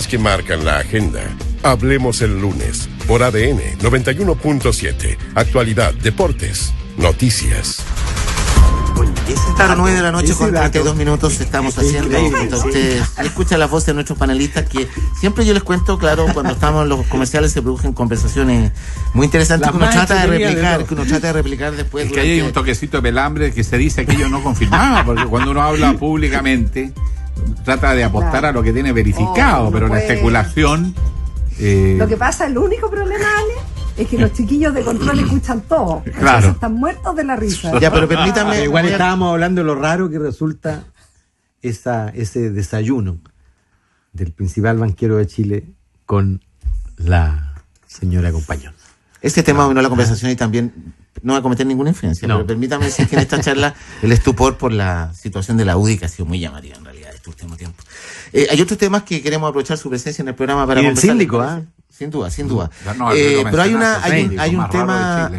Que marcan la agenda. Hablemos el lunes por ADN 91.7. Actualidad, deportes, noticias. Hasta las 9 de la noche con 32 minutos estamos haciendo. Usted escucha las voces de nuestros panelistas que siempre yo les cuento, claro, cuando estamos en los comerciales se producen conversaciones muy interesantes que uno trata de replicar después. Es que hay un toquecito de pelambre que se dice que ellos no confirmaba, porque cuando uno habla públicamente trata de apostar a lo que tiene verificado, pero la especulación... Lo que pasa, el único problema, Ale, es que los chiquillos de control escuchan todo. Claro. Están muertos de la risa. Ya, pero permítame... Igual estábamos hablando de lo raro que resulta ese desayuno del principal banquero de Chile con la señora Compañón. Este tema dominó la conversación y también no va a cometer ninguna influencia, pero permítame decir que en esta charla el estupor por la situación de la UDI, que ha sido muy llamativa en realidad este último tiempo. Hay otros temas que queremos aprovechar su presencia en el programa para conversar. Y el síndico, Sin duda. No, pero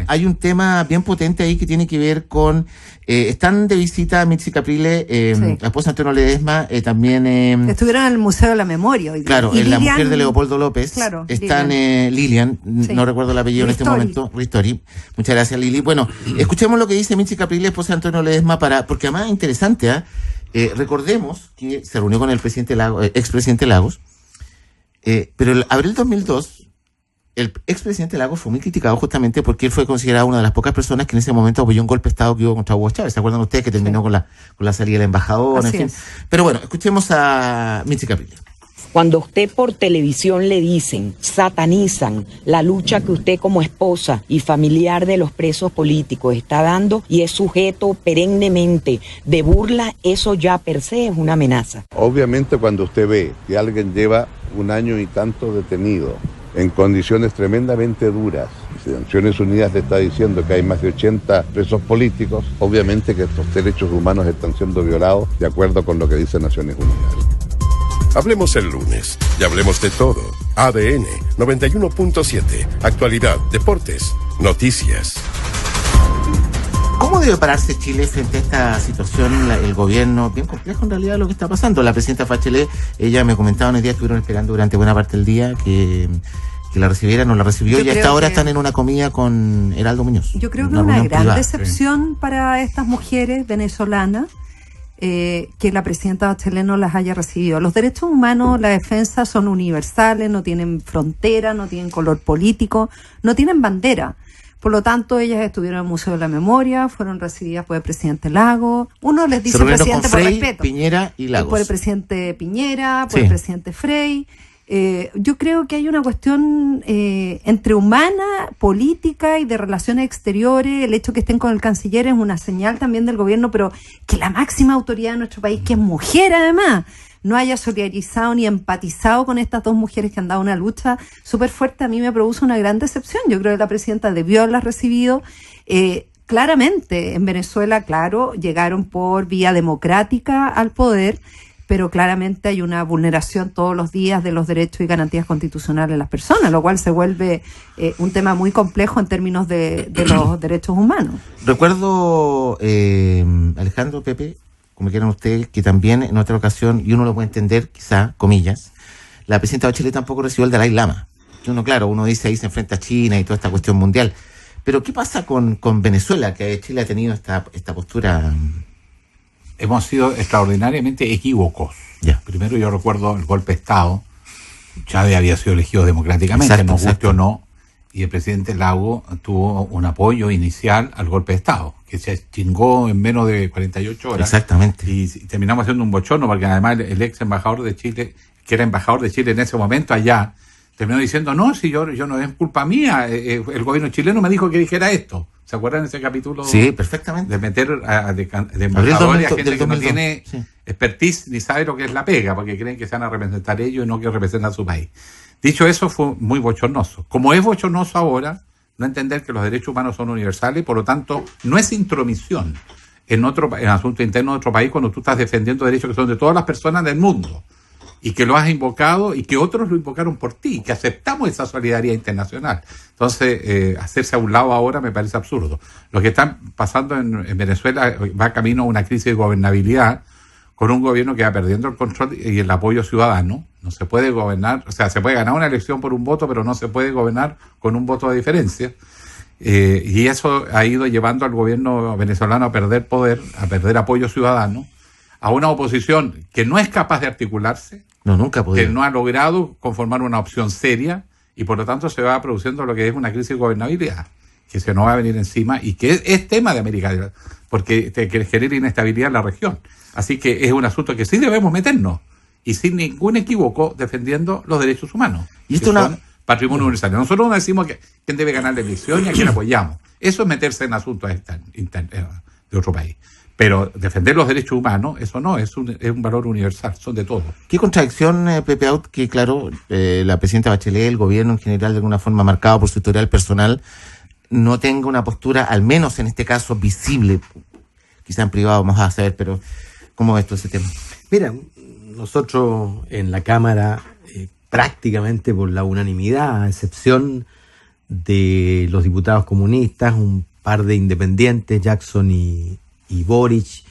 hay un tema bien potente ahí que tiene que ver con... están de visita Mitzi Caprile, la esposa de Antonio Ledesma, también... estuvieron en el Museo de la Memoria hoy día. Claro, y es la Lilian, mujer de Leopoldo López. Claro, están Lilian, no recuerdo el apellido en este momento. Ristori. Muchas gracias, Lili. Bueno, escuchemos lo que dice Mitzi Caprile, esposa de Antonio Ledesma, porque además es interesante, recordemos que se reunió con el presidente expresidente Lagos, pero en abril 2002 el expresidente Lagos fue muy criticado justamente porque él fue considerado una de las pocas personas que en ese momento apoyó un golpe de Estado que hubo contra Hugo Chávez. ¿Se acuerdan ustedes que terminó con la salida del embajador? Así en fin. Pero bueno, escuchemos a Mitzi Caprile. Cuando usted por televisión le dicen, satanizan la lucha que usted como esposa y familiar de los presos políticos está dando y es sujeto perennemente de burla, eso ya per se es una amenaza. Obviamente cuando usted ve que alguien lleva un año y tanto detenido en condiciones tremendamente duras, y Naciones Unidas le está diciendo que hay más de 80 presos políticos, obviamente que estos derechos humanos están siendo violados de acuerdo con lo que dice Naciones Unidas. Hablemos el lunes y hablemos de todo. ADN 91.7. Actualidad, deportes, noticias. ¿Cómo debe pararse Chile frente a esta situación, el gobierno? Bien complejo en realidad lo que está pasando. La presidenta Bachelet, ella me comentaba unos días, estuvieron esperando durante buena parte del día que la recibiera, no la recibió, y hasta ahora están en una comida con Heraldo Muñoz. Yo creo que es una gran decepción para estas mujeres venezolanas que la presidenta Bachelet no las haya recibido. Los derechos humanos, la defensa son universales, no tienen frontera, no tienen color político, no tienen bandera. Por lo tanto, ellas estuvieron en el Museo de la Memoria, fueron recibidas por el presidente Lagos. Uno les dice presidente por respeto. Piñera y Lagos. Por el presidente Piñera, por el presidente Frey. Yo creo que hay una cuestión entre humana, política y de relaciones exteriores. El hecho que estén con el canciller es una señal también del gobierno, pero que la máxima autoridad de nuestro país, que es mujer además, no haya solidarizado ni empatizado con estas dos mujeres que han dado una lucha súper fuerte, a mí me produce una gran decepción. Yo creo que la presidenta debió haberlas recibido. Claramente, en Venezuela, claro, llegaron por vía democrática al poder, pero claramente hay una vulneración todos los días de los derechos y garantías constitucionales de las personas, lo cual se vuelve un tema muy complejo en términos de los derechos humanos. Recuerdo, Alejandro, Pepe, como quieran ustedes, que también en otra ocasión, y uno lo puede entender, quizá, comillas, la presidenta Bachelet tampoco recibió el Dalai Lama. Que uno dice ahí se enfrenta a China y toda esta cuestión mundial. Pero ¿qué pasa con Venezuela, que Chile ha tenido esta postura? Hemos sido extraordinariamente equívocos. Primero yo recuerdo el golpe de Estado. Chávez había sido elegido democráticamente, nos guste o no, y el presidente Lagos tuvo un apoyo inicial al golpe de Estado, que se chingó en menos de 48 horas. Exactamente. Y terminamos haciendo un bochorno, porque además el ex embajador de Chile, que era embajador de Chile en ese momento allá, terminó diciendo, no, si yo no es culpa mía, el gobierno chileno me dijo que dijera esto. ¿Se acuerdan de ese capítulo? Sí, perfectamente. De meter de embajadores a gente que no tiene expertise ni sabe lo que es la pega, porque creen que se van a representar ellos y no que representan a su país. Dicho eso, fue muy bochornoso. Como es bochornoso ahora, no entender que los derechos humanos son universales, por lo tanto, no es intromisión en asunto interno de otro país cuando tú estás defendiendo derechos que son de todas las personas del mundo. Y que lo has invocado y que otros lo invocaron por ti, que aceptamos esa solidaridad internacional. Entonces, hacerse a un lado ahora me parece absurdo. Lo que está pasando en Venezuela va camino a una crisis de gobernabilidad con un gobierno que va perdiendo el control y el apoyo ciudadano. No se puede gobernar, o sea, se puede ganar una elección por un voto, pero no se puede gobernar con un voto de diferencia. Y eso ha ido llevando al gobierno venezolano a perder poder, a perder apoyo ciudadano, a una oposición que no es capaz de articularse, que no ha logrado conformar una opción seria, y por lo tanto se va produciendo lo que es una crisis de gobernabilidad, que se nos va a venir encima y que es tema de América, porque genera inestabilidad en la región. Así que es un asunto que sí debemos meternos, y sin ningún equívoco defendiendo los derechos humanos. Y esto son patrimonio universal. Nosotros no decimos quién debe ganar la elección y a quién apoyamos. Eso es meterse en asuntos de otro país. Pero defender los derechos humanos, eso no, es un valor universal, son de todos. Qué contradicción, Pepe Out, que claro, la presidenta Bachelet, el gobierno en general, de alguna forma marcado por su historial personal, no tenga una postura, al menos en este caso, visible. Quizá en privado vamos a saber, pero ¿cómo ves todo ese tema? Mira, nosotros en la Cámara, prácticamente por la unanimidad, a excepción de los diputados comunistas, un par de independientes, Jackson y Boric,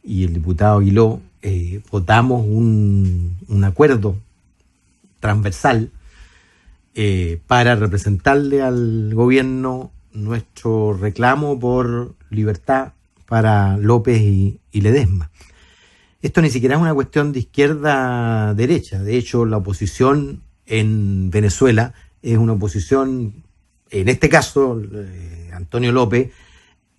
y el diputado Aguiló, votamos un acuerdo transversal para representarle al gobierno nuestro reclamo por libertad para López y Ledesma. Esto ni siquiera es una cuestión de izquierda-derecha. De hecho, la oposición en Venezuela es una oposición, en este caso, Antonio López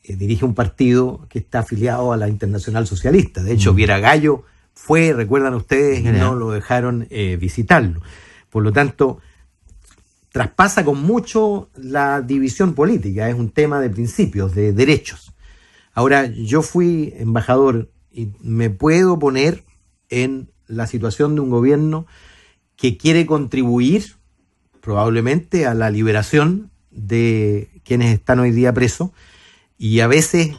dirige un partido que está afiliado a la Internacional Socialista. De hecho, Viera Gallo fue, recuerdan ustedes, y no lo dejaron visitarlo. Por lo tanto, traspasa con mucho la división política. Es un tema de principios, de derechos. Ahora, yo fui embajador y me puedo poner en la situación de un gobierno que quiere contribuir probablemente a la liberación de quienes están hoy día presos, y a veces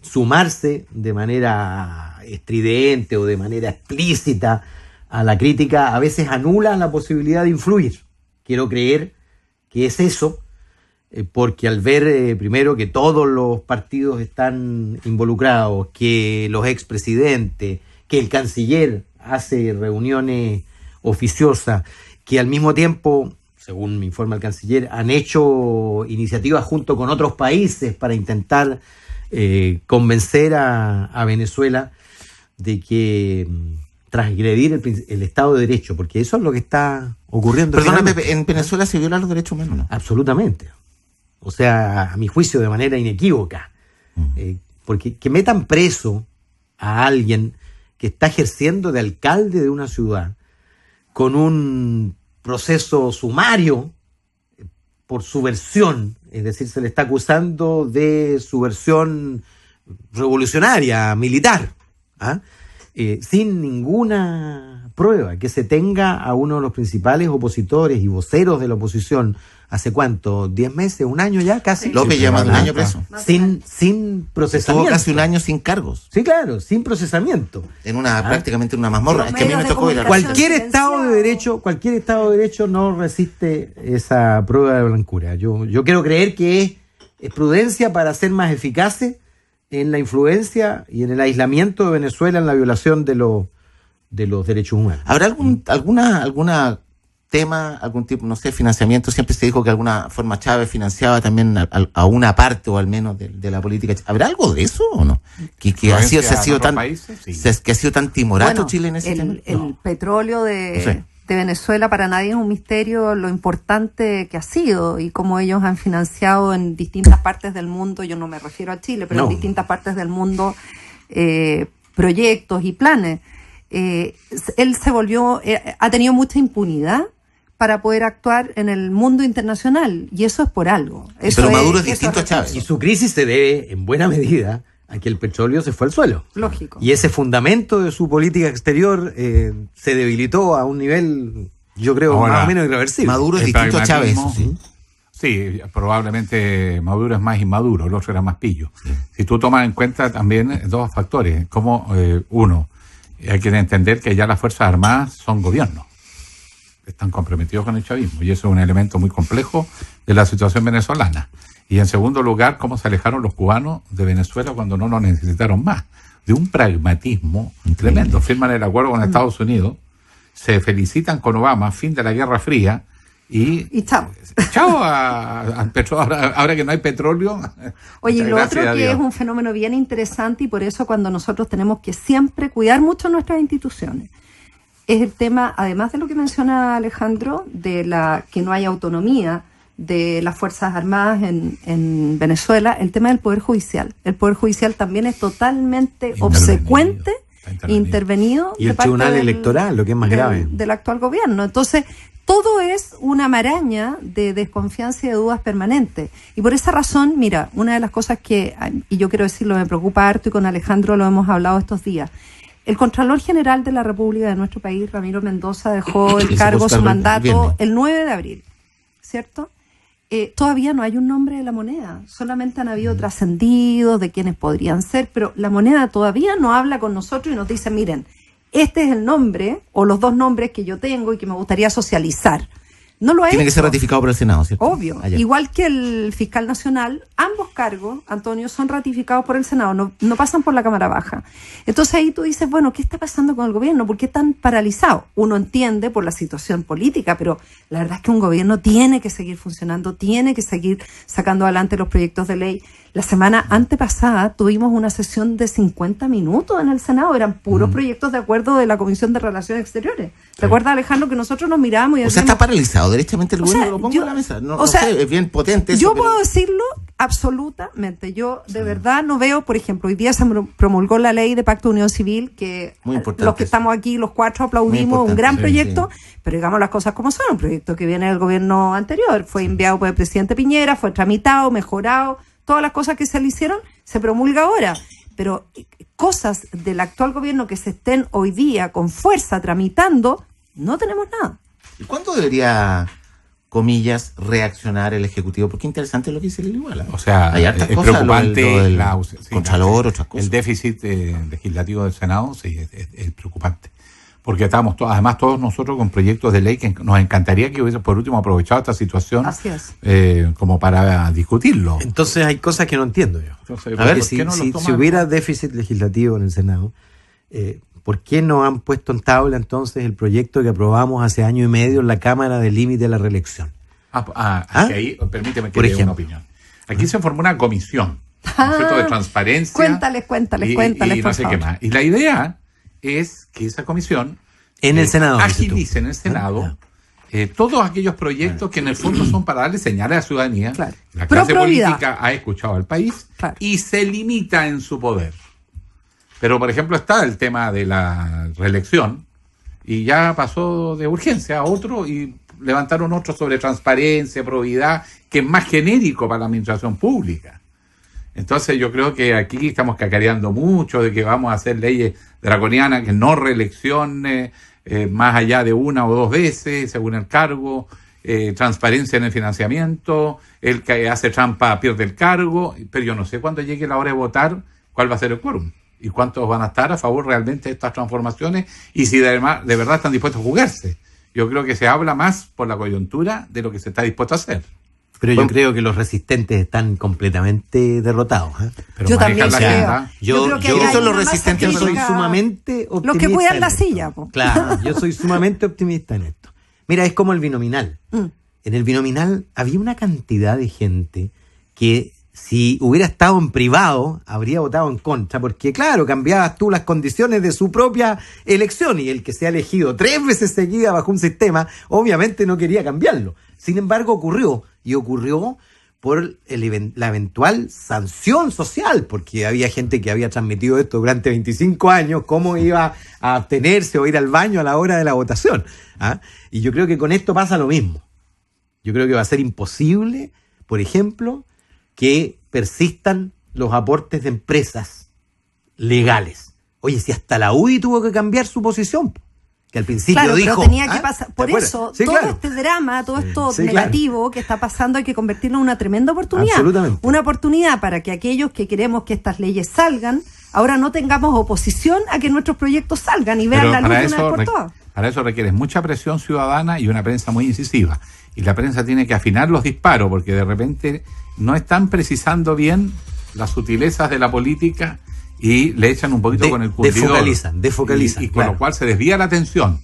sumarse de manera estridente o de manera explícita a la crítica, a veces anula la posibilidad de influir. Quiero creer que es eso, porque al ver primero que todos los partidos están involucrados, que los expresidentes, que el canciller hace reuniones oficiosas, que al mismo tiempo, según me informa el canciller, han hecho iniciativas junto con otros países para intentar convencer a Venezuela de que transgredir el Estado de Derecho, porque eso es lo que está ocurriendo. Perdóname, ¿en Venezuela se violan los derechos humanos, no? Absolutamente. O sea, a mi juicio, de manera inequívoca. Porque que metan preso a alguien que está ejerciendo de alcalde de una ciudad con un proceso sumario por subversión, es decir, se le está acusando de subversión revolucionaria, militar, sin ninguna prueba, que se tenga a uno de los principales opositores y voceros de la oposición, ¿hace cuánto? ¿10 meses? ¿Un año ya? Casi. López lleva un año preso. Sin procesamiento. Estuvo casi un año sin cargos. Sí, claro, sin procesamiento. Prácticamente en una mazmorra. Es que a mí me tocó ir a cualquier Estado de Derecho no resiste esa prueba de blancura. Yo quiero creer que es prudencia para ser más eficaces en la influencia y en el aislamiento de Venezuela en la violación de los derechos humanos. ¿Habrá alguna tema, algún tipo, no sé, financiamiento? Siempre se dijo que de alguna forma Chávez financiaba también a una parte, o al menos de la política. ¿Habrá algo de eso o no? Que ha sido tan timorato Chile en ese tema. El petróleo de Venezuela para nadie es un misterio lo importante que ha sido y cómo ellos han financiado en distintas partes del mundo. Yo no me refiero a Chile, pero en distintas partes del mundo proyectos y planes. Él ha tenido mucha impunidad para poder actuar en el mundo internacional, y eso es por algo. Pero Maduro es distinto a Chávez. Y su crisis se debe, en buena medida, a que el petróleo se fue al suelo. Lógico. Y ese fundamento de su política exterior se debilitó a un nivel, yo creo, más o menos irreversible. Maduro es distinto a Chávez, eso, ¿sí? Sí, probablemente Maduro es más inmaduro, el otro era más pillo. Sí. Si tú tomas en cuenta también dos factores, como uno, hay que entender que ya las Fuerzas Armadas son gobiernos, están comprometidos con el chavismo, y eso es un elemento muy complejo de la situación venezolana. Y en segundo lugar, cómo se alejaron los cubanos de Venezuela cuando no lo necesitaron más. O de un pragmatismo tremendo. Firman el acuerdo con Estados Unidos, se felicitan con Obama, fin de la Guerra Fría, y chao. Chao al petróleo. Ahora que no hay petróleo. Oye, y lo otro que es un fenómeno bien interesante, y por eso cuando nosotros tenemos que siempre cuidar mucho nuestras instituciones, es el tema, además de lo que menciona Alejandro, de que no hay autonomía de las Fuerzas Armadas en Venezuela, el tema del Poder Judicial. El Poder Judicial también es totalmente obsecuente, intervenido. Y el Tribunal Electoral, lo que es más grave. Del actual gobierno. Entonces, todo es una maraña de desconfianza y de dudas permanentes. Y por esa razón, mira, una de las cosas que, y yo quiero decirlo, me preocupa harto, y con Alejandro lo hemos hablado estos días. El Contralor General de la República de nuestro país, Ramiro Mendoza, dejó el cargo, su mandato, el 9 de abril, ¿cierto? Todavía no hay un nombre de la moneda, solamente han habido trascendidos de quienes podrían ser, pero la moneda todavía no habla con nosotros y nos dice, miren, este es el nombre o los dos nombres que yo tengo y que me gustaría socializar. No lo ha hecho. Tiene que ser ratificado por el Senado, ¿cierto? Obvio. Allá. Igual que el fiscal nacional, ambos cargos, Antonio, son ratificados por el Senado, no pasan por la Cámara Baja. Entonces ahí tú dices, bueno, ¿qué está pasando con el gobierno? ¿Por qué tan paralizado? Uno entiende por la situación política, pero la verdad es que un gobierno tiene que seguir funcionando, tiene que seguir sacando adelante los proyectos de ley. La semana antepasada tuvimos una sesión de 50 minutos en el Senado, eran puros proyectos de acuerdo de la Comisión de Relaciones Exteriores. ¿Te acuerdas, Alejandro, que nosotros nos mirábamos y decíamos, está paralizado derechamente el gobierno? Lo pongo en la mesa. No sé, es bien potente eso. Yo puedo decirlo absolutamente. Yo de verdad no veo, por ejemplo, hoy día se promulgó la ley de Pacto de Unión Civil, que los que estamos aquí, los cuatro aplaudimos, un gran proyecto, pero digamos las cosas como son, un proyecto que viene del gobierno anterior, fue enviado por el presidente Piñera, fue tramitado, mejorado, todas las cosas que se le hicieron, se promulga ahora. Pero cosas del actual gobierno que se estén hoy día con fuerza tramitando, no tenemos nada. ¿Y cuándo debería, comillas, reaccionar el Ejecutivo? Porque interesante lo que dice Lili Iguala. O sea, hay hartas cosas, preocupante Contralor, otras cosas. El déficit legislativo del Senado, sí, es preocupante. Porque estamos además todos nosotros con proyectos de ley que nos encantaría que hubiese por último aprovechado esta situación como para discutirlo. Entonces hay cosas que no entiendo yo. Entonces, a ver, si hubiera déficit legislativo en el Senado, ¿por qué no han puesto en tabla entonces el proyecto que aprobamos hace año y medio en la Cámara del límite de la reelección? Que ahí, permíteme que dé una opinión. Aquí se formó una comisión, de transparencia. Cuéntales, y no sé qué más. Y la idea es que esa comisión en el Senado agilice en el Senado todos aquellos proyectos que en el fondo son para darle señales a la ciudadanía. La clase política ha escuchado al país y se limita en su poder. Pero, por ejemplo, está el tema de la reelección y ya pasó de urgencia a otro y levantaron otro sobre transparencia, probidad, que es más genérico para la administración pública. Entonces yo creo que aquí estamos cacareando mucho de que vamos a hacer leyes draconianas, que no reelección más allá de una o dos veces, según el cargo, transparencia en el financiamiento, el que hace trampa pierde el cargo, pero yo no sé cuándo llegue la hora de votar cuál va a ser el quórum y cuántos van a estar a favor realmente de estas transformaciones y si de verdad están dispuestos a jugarse. Yo creo que se habla más por la coyuntura de lo que se está dispuesto a hacer. Pero yo creo que los resistentes están completamente derrotados. Pero yo también creo. Yo creo que son los resistentes. Yo soy sumamente optimista. Los que cuidan la silla. Claro, yo soy sumamente optimista en esto. Mira, es como el binominal. En el binominal había una cantidad de gente que si hubiera estado en privado habría votado en contra, porque claro, cambiabas tú las condiciones de su propia elección y el que se ha elegido 3 veces seguida bajo un sistema, obviamente no quería cambiarlo. Sin embargo, ocurrió por la eventual sanción social, porque había gente que había transmitido esto durante 25 años, cómo iba a abstenerse o ir al baño a la hora de la votación. Y yo creo que con esto pasa lo mismo. Yo creo que va a ser imposible, por ejemplo, que persistan los aportes de empresas legales. Oye, si hasta la UDI tuvo que cambiar su posición, que al principio dijo... Pero tenía que pasar. Por eso, este drama, todo esto negativo que está pasando, hay que convertirlo en una tremenda oportunidad. Absolutamente. Una oportunidad para que aquellos que queremos que estas leyes salgan, ahora no tengamos oposición a que nuestros proyectos salgan y vean la luz de una vez por todas. Para eso requiere mucha presión ciudadana y una prensa muy incisiva. Y la prensa tiene que afinar los disparos, porque de repente no están precisando bien las sutilezas de la política y le echan un poquito con el curtidor. Desfocalizan. Y con lo cual se desvía la atención.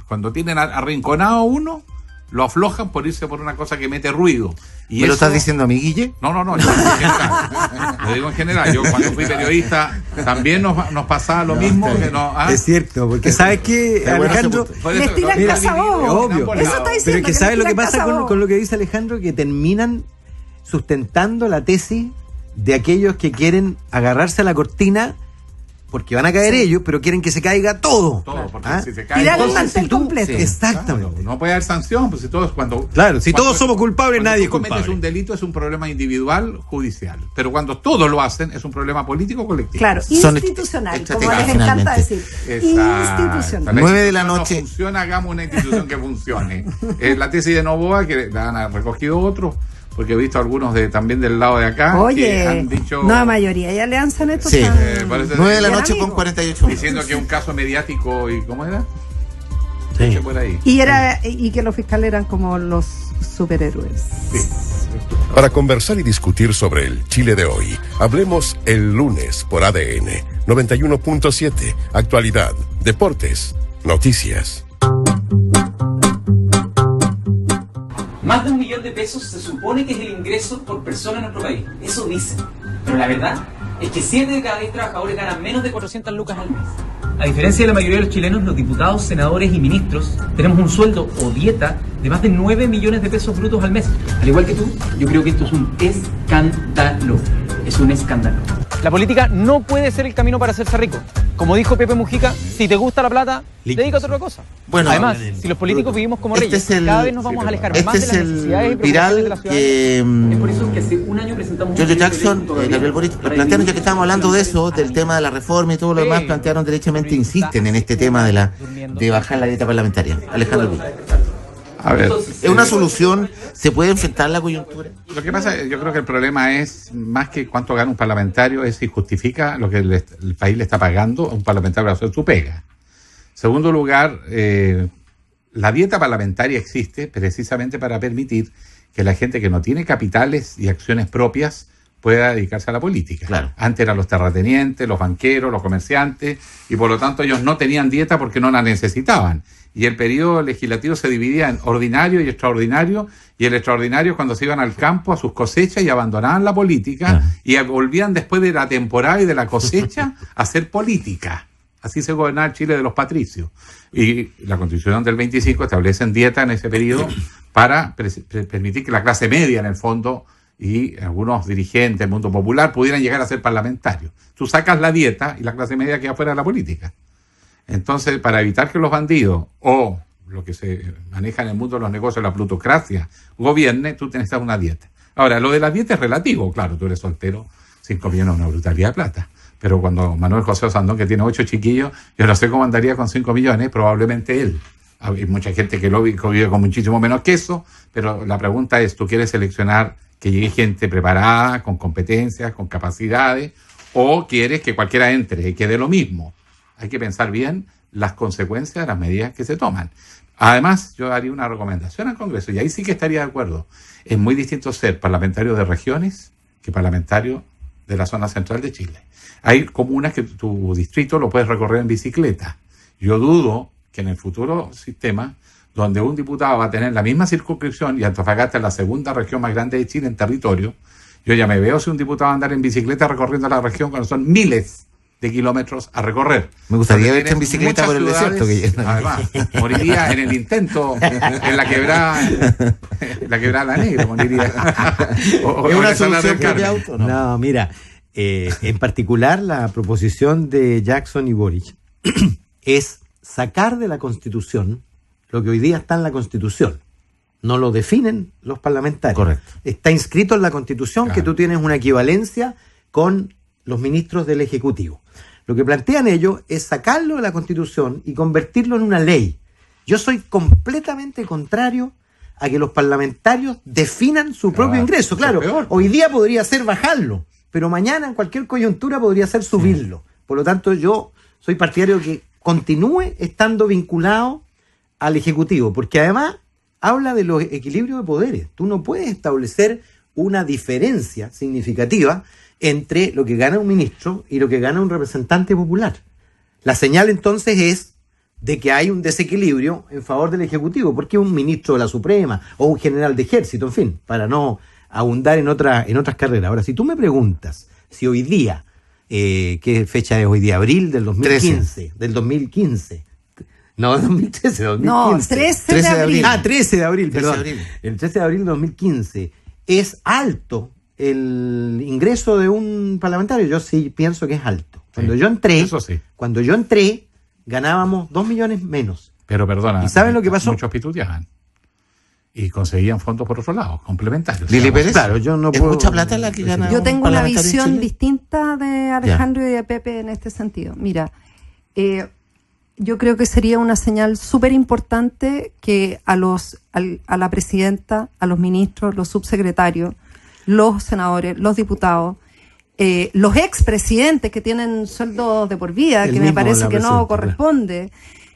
Cuando tienen arrinconado a uno, lo aflojan por irse por una cosa que mete ruido. ¿Me lo estás diciendo a mí, Guille? No, yo en general. Lo digo en general. Yo cuando fui periodista también nos pasaba lo mismo. Es cierto, porque ¿sabes qué, Alejandro? Les tiran casa obvio. Eso está diciendo. Pero es que ¿sabes lo que pasa con lo que dice Alejandro? Que terminan sustentando la tesis de aquellos que quieren agarrarse a la cortina porque van a caer ellos, pero quieren que se caiga todo. Porque si se cae tirar el todo, mantel completo. Sí, exactamente. Claro, no puede haber sanción, pues si todos todos somos culpables, nadie es culpable. Cuando cometes un delito es un problema individual, judicial. Pero cuando todos lo hacen es un problema político colectivo. Claro, institucional, como les encanta decir. Institucional. 9 de la noche. No funciona, hagamos una institución que funcione. La tesis de Novoa, que la han recogido otros, porque he visto algunos también del lado de acá. Oye, que han dicho, no, la mayoría ya le lanzan estos. Sí, 9 de la noche con 48 minutos. Diciendo que es un caso mediático y ¿cómo era? Sí. Por ahí. Y que los fiscales eran como los superhéroes. Sí. Para conversar y discutir sobre el Chile de hoy, hablemos el lunes por ADN 91.7, actualidad, deportes, noticias. Más de 1 millón de pesos se supone que es el ingreso por persona en nuestro país. Eso dicen. Pero la verdad es que 7 de cada 10 trabajadores ganan menos de 400 lucas al mes. A diferencia de la mayoría de los chilenos, los diputados, senadores y ministros tenemos un sueldo o dieta de más de 9 millones de pesos brutos al mes. Al igual que tú, yo creo que esto es un escándalo. Es un escándalo. La política no puede ser el camino para hacerse rico. Como dijo Pepe Mujica, si te gusta la plata, dedícate a otra cosa. Bueno, además, si los políticos vivimos como reyes, cada vez nos vamos a alejar más de las necesidades y preocupaciones de la ciudad. Es por eso que hace un año presentamos George Jackson, Gabriel Boric, plantearon, ya que estábamos hablando de eso, del tema de la reforma y todo lo demás, plantearon derechamente, insisten en este tema de bajar la dieta parlamentaria. Alejandro Luis. A ver, ¿es una solución? ¿Se puede enfrentar la coyuntura? Lo que pasa, yo creo que el problema es, más que cuánto gana un parlamentario, es si justifica lo que el país le está pagando a un parlamentario para hacer su pega. Segundo lugar, la dieta parlamentaria existe precisamente para permitir que la gente que no tiene capitales y acciones propias pueda dedicarse a la política. Claro. Antes eran los terratenientes, los banqueros, los comerciantes, y por lo tanto ellos no tenían dieta porque no la necesitaban. Y el periodo legislativo se dividía en ordinario y extraordinario, y el extraordinario cuando se iban al campo a sus cosechas y abandonaban la política, y volvían después de la temporada y de la cosecha a hacer política. Así se gobernaba el Chile de los patricios. Y la Constitución del 25 establece dieta en ese periodo para permitir que la clase media, en el fondo, y algunos dirigentes del mundo popular pudieran llegar a ser parlamentarios. Tú sacas la dieta y la clase media queda fuera de la política. Entonces, para evitar que los bandidos o lo que se maneja en el mundo de los negocios, la plutocracia, gobierne, tú tienes que dar una dieta. Ahora, lo de la dieta es relativo. Claro, tú eres soltero, 5 millones es una brutalidad de plata. Pero cuando Manuel José Osandón, que tiene 8 chiquillos, yo no sé cómo andaría con 5 millones, probablemente él. Hay mucha gente que vive con muchísimo menos que eso, pero la pregunta es, ¿tú quieres seleccionar que llegue gente preparada, con competencias, con capacidades, o quieres que cualquiera entre y quede lo mismo? Hay que pensar bien las consecuencias de las medidas que se toman. Además, yo haría una recomendación al Congreso, y ahí sí que estaría de acuerdo. Es muy distinto ser parlamentario de regiones que parlamentario de la zona central de Chile. Hay comunas que tu distrito lo puedes recorrer en bicicleta. Yo dudo que en el futuro sistema, donde un diputado va a tener la misma circunscripción, y Antofagasta es la segunda región más grande de Chile en territorio, yo ya me veo si un diputado va a andar en bicicleta recorriendo la región cuando son miles de kilómetros a recorrer. Me gustaría verte en bicicleta por el desierto. Además, moriría en el intento, en la quebrada La Negra, moriría. ¿Es una solución de auto? No, mira, en particular la proposición de Jackson y Boric es sacar de la Constitución lo que hoy día está en la Constitución. No lo definen los parlamentarios. Correcto. Está inscrito en la Constitución, claro, que tú tienes una equivalencia con los ministros del Ejecutivo. Lo que plantean ellos es sacarlo de la Constitución y convertirlo en una ley. Yo soy completamente contrario a que los parlamentarios definan su propio ingreso. Claro, hoy día podría ser bajarlo, pero mañana en cualquier coyuntura podría ser subirlo. Por lo tanto, yo soy partidario que continúe estando vinculado al Ejecutivo, porque además habla de los equilibrios de poderes. Tú no puedes establecer una diferencia significativa entre lo que gana un ministro y lo que gana un representante popular. La señal entonces es de que hay un desequilibrio en favor del Ejecutivo, porque un ministro de la Suprema o un general de ejército, en fin, para no abundar en otras carreras. Ahora, si tú me preguntas si hoy día, ¿qué fecha es hoy día? Abril del 2015. 13. Del 2015. No, 2013, 2015. No, 13 de abril. 13 de abril, perdón. 13 de abril. El 13 de abril de 2015 es alto el ingreso de un parlamentario. Yo sí pienso que es alto. Cuando yo entré, ganábamos 2 millones menos. Pero perdona, ¿y saben lo que pasó? Muchos pituteaban y conseguían fondos por otro lado, complementarios. Lili Pérez, claro, yo no puedo. Mucha plata la que gana. Yo tengo una visión distinta de Alejandro y de Pepe en este sentido. Mira, yo creo que sería una señal súper importante que a la presidenta, a los ministros, los subsecretarios, los senadores, los diputados, los expresidentes que tienen sueldos de por vida, que me parece que no corresponde.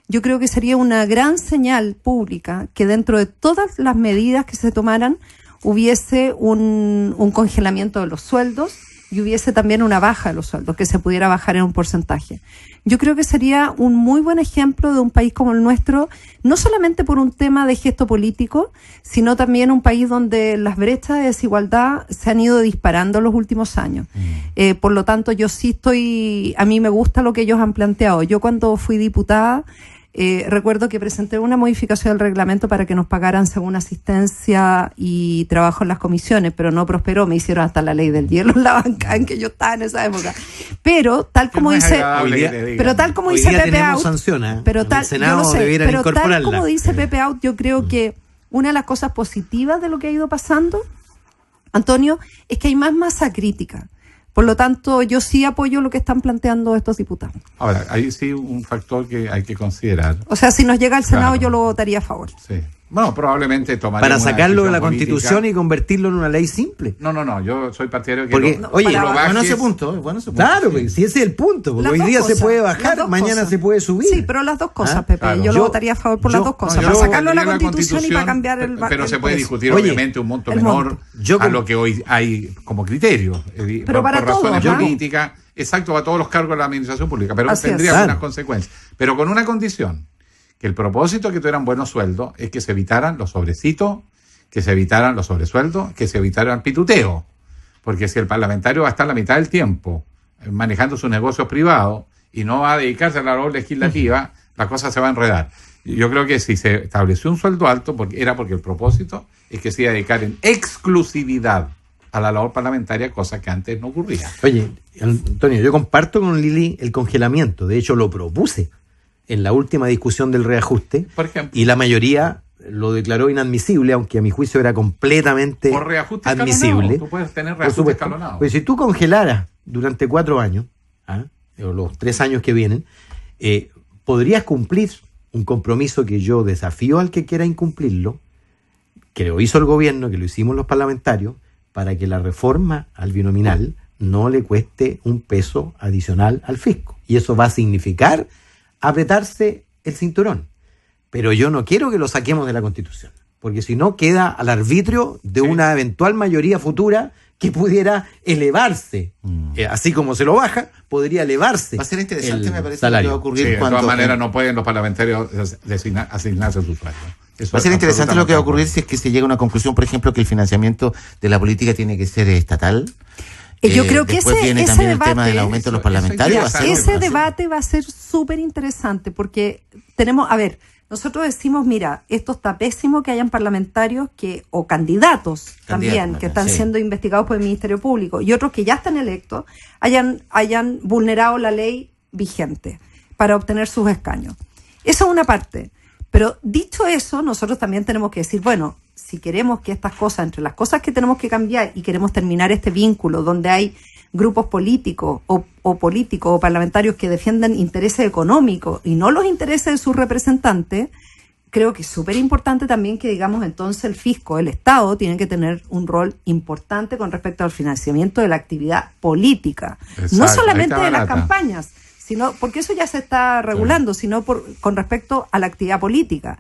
Yo creo que sería una gran señal pública que dentro de todas las medidas que se tomaran hubiese un congelamiento de los sueldos y hubiese también una baja de los sueldos, que se pudiera bajar en un porcentaje. Yo creo que sería un muy buen ejemplo de un país como el nuestro, no solamente por un tema de gesto político, sino también un país donde las brechas de desigualdad se han ido disparando en los últimos años. Por lo tanto, yo sí a mí me gusta lo que ellos han planteado. Yo cuando fui diputada, recuerdo que presenté una modificación del reglamento para que nos pagaran según asistencia y trabajo en las comisiones, pero no prosperó, me hicieron hasta la ley del hielo en la banca en que yo estaba en esa época. Pero tal como dice Pepe Out, pero tal como dice Pepe Out, yo creo que una de las cosas positivas de lo que ha ido pasando, Antonio, es que hay más masa crítica. Por lo tanto, yo sí apoyo lo que están planteando estos diputados. Ahora, hay sí un factor que hay que considerar. O sea, si nos llega al Senado, yo lo votaría a favor. Sí. Bueno, probablemente tomaría para sacarlo de la Constitución y convertirlo en una ley simple. No, yo soy partidario que porque, bueno ese punto. Claro, si ese es el punto, porque hoy día se puede bajar, mañana se puede subir. Sí, pero las dos cosas, Pepe. Claro. Yo lo votaría a favor por las dos cosas, para sacarlo de la Constitución y para cambiar el... Pero se puede discutir, obviamente, un monto menor a lo que hoy hay como criterio. Pero para por razones políticas, exacto, para todos los cargos de la administración pública, pero tendría algunas consecuencias. Pero con una condición, que el propósito que tuvieran buenos sueldos es que se evitaran los sobrecitos, que se evitaran los sobresueldos, que se evitaran el pituteo. Porque si el parlamentario va a estar la mitad del tiempo manejando sus negocios privados y no va a dedicarse a la labor legislativa, la cosa se va a enredar. Yo creo que si se estableció un sueldo alto, porque el propósito es que se iba a dedicar en exclusividad a la labor parlamentaria, cosa que antes no ocurría. Oye, Antonio, yo comparto con Lili el congelamiento. De hecho, lo propuse en la última discusión del reajuste, por ejemplo, y la mayoría lo declaró inadmisible, aunque a mi juicio era completamente por reajuste admisible. Tú puedes tener reajuste escalonado. Pues si tú congelaras durante 4 años, o los 3 años que vienen, podrías cumplir un compromiso que yo desafío al que quiera incumplirlo, que lo hizo el gobierno, que lo hicimos los parlamentarios, para que la reforma al binominal no le cueste un peso adicional al fisco. Y eso va a significar apretarse el cinturón. Pero yo no quiero que lo saquemos de la Constitución, porque si no queda al arbitrio de una eventual mayoría futura que pudiera elevarse. Así como se lo baja, podría elevarse. Va a ser interesante, me parece, salario. lo que va a ocurrir. Sí, de todas maneras, no pueden los parlamentarios asignarse su sueldo. Va a ser interesante lo que va a ocurrir si es que se llega a una conclusión, por ejemplo, que el financiamiento de la política tiene que ser estatal. Yo creo que ese viene también el tema del aumento de los parlamentarios. Ese debate va a ser súper interesante porque nosotros decimos, mira, esto está pésimo que hayan parlamentarios o candidatos también que están siendo investigados por el Ministerio Público y otros que ya están electos hayan vulnerado la ley vigente para obtener sus escaños. Eso es una parte. Pero dicho eso, nosotros también tenemos que decir, bueno, si queremos que estas cosas, entre las cosas que tenemos que cambiar y queremos terminar este vínculo donde hay grupos políticos o políticos o parlamentarios que defienden intereses económicos y no los intereses de sus representantes, creo que es súper importante también que digamos entonces el fisco, el Estado, tiene que tener un rol importante con respecto al financiamiento de la actividad política. Exacto, no solamente de las campañas, sino porque eso ya se está regulando, sino con respecto a la actividad política.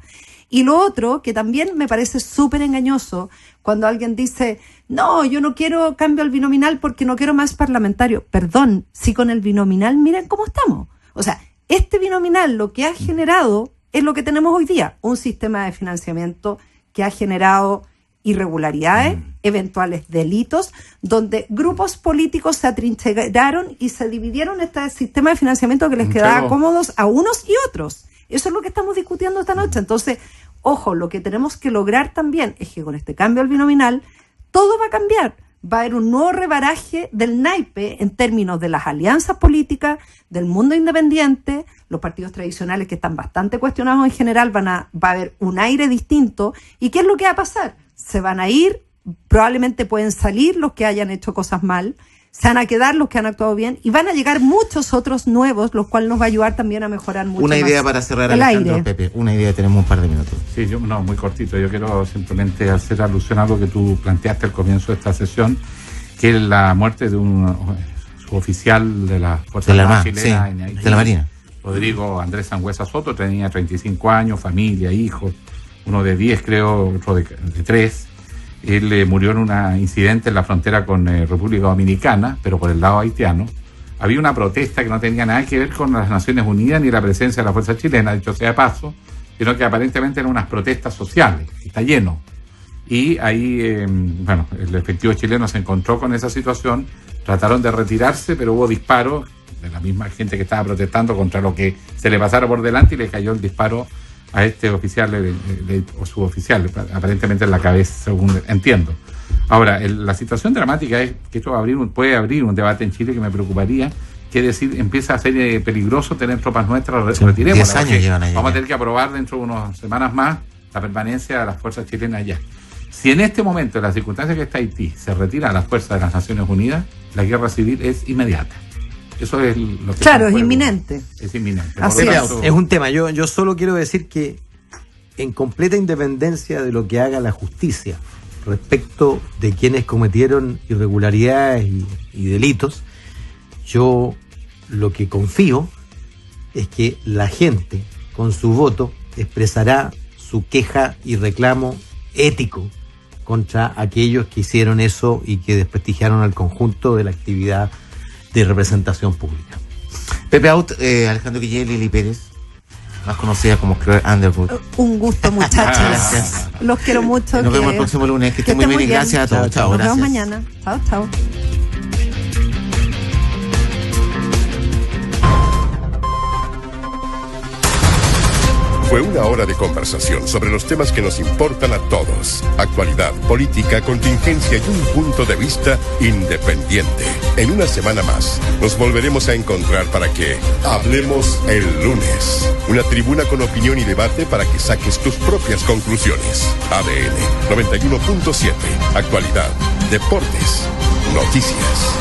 Y lo otro, que también me parece súper engañoso, cuando alguien dice, no, yo no quiero cambio al binominal porque no quiero más parlamentario. Perdón, si con el binominal miren cómo estamos. O sea, este binominal lo que ha generado es lo que tenemos hoy día, un sistema de financiamiento que ha generado irregularidades, eventuales delitos, donde grupos políticos se atrincheraron y se dividieron este sistema de financiamiento que les quedaba cómodos a unos y otros. Eso es lo que estamos discutiendo esta noche. Entonces, ojo, lo que tenemos que lograr también es que con este cambio al binominal, todo va a cambiar. Va a haber un nuevo rebaraje del naipe en términos de las alianzas políticas, del mundo independiente, los partidos tradicionales que están bastante cuestionados en general, va a haber un aire distinto. ¿Y qué es lo que va a pasar? Se van a ir, probablemente pueden salir los que hayan hecho cosas mal, se van a quedar los que han actuado bien y van a llegar muchos otros nuevos, los cuales nos va a ayudar también a mejorar mucho una idea más para cerrar, Alejandro, Pepe, una idea, tenemos un par de minutos. Sí, muy cortito, yo quiero simplemente hacer alusión a algo que tú planteaste al comienzo de esta sesión, que es la muerte de un suboficial de la Fuerza Armada chilena en Haití, de la Marina. Rodrigo Andrés Sangüesa Soto, tenía 35 años, familia, hijos, uno de 10 creo, otro de 3. Él murió en un incidente en la frontera con República Dominicana, pero por el lado haitiano. Había una protesta que no tenía nada que ver con las Naciones Unidas ni la presencia de la fuerza chilena, dicho sea de paso, sino que aparentemente eran unas protestas sociales. Está lleno. Y ahí, el efectivo chileno se encontró con esa situación, trataron de retirarse, pero hubo disparos de la misma gente que estaba protestando contra lo que se le pasara por delante y le cayó el disparo a este oficial o suboficial, aparentemente en la cabeza, según entiendo. Ahora, la situación dramática es que esto puede abrir un debate en Chile que me preocuparía, que decir, empieza a ser peligroso tener tropas nuestras, retiremos. 10 años llevan allá. Vamos a tener que aprobar dentro de unas semanas más la permanencia de las fuerzas chilenas allá. Si en este momento, en las circunstancias que está Haití, se retiran las fuerzas de las Naciones Unidas, la guerra civil es inmediata. Eso es lo que... Claro, es inminente. Es inminente. Así es un tema. Yo solo quiero decir que en completa independencia de lo que haga la justicia respecto de quienes cometieron irregularidades y delitos, yo lo que confío es que la gente con su voto expresará su queja y reclamo ético contra aquellos que hicieron eso y que desprestigiaron al conjunto de la actividad de representación pública. Pepe Out, Alejandro Guillén, Lili Pérez, más conocida como Claire Underwood. Un gusto, muchachos. Gracias. Los quiero mucho. Nos vemos el próximo lunes. Que estén muy bien y gracias a todos. Chao, Nos gracias. vemos mañana. Chao. Fue una hora de conversación sobre los temas que nos importan a todos. Actualidad, política, contingencia y un punto de vista independiente. En una semana más, nos volveremos a encontrar para que hablemos el lunes. Una tribuna con opinión y debate para que saques tus propias conclusiones. ADN 91.7. Actualidad, deportes, noticias.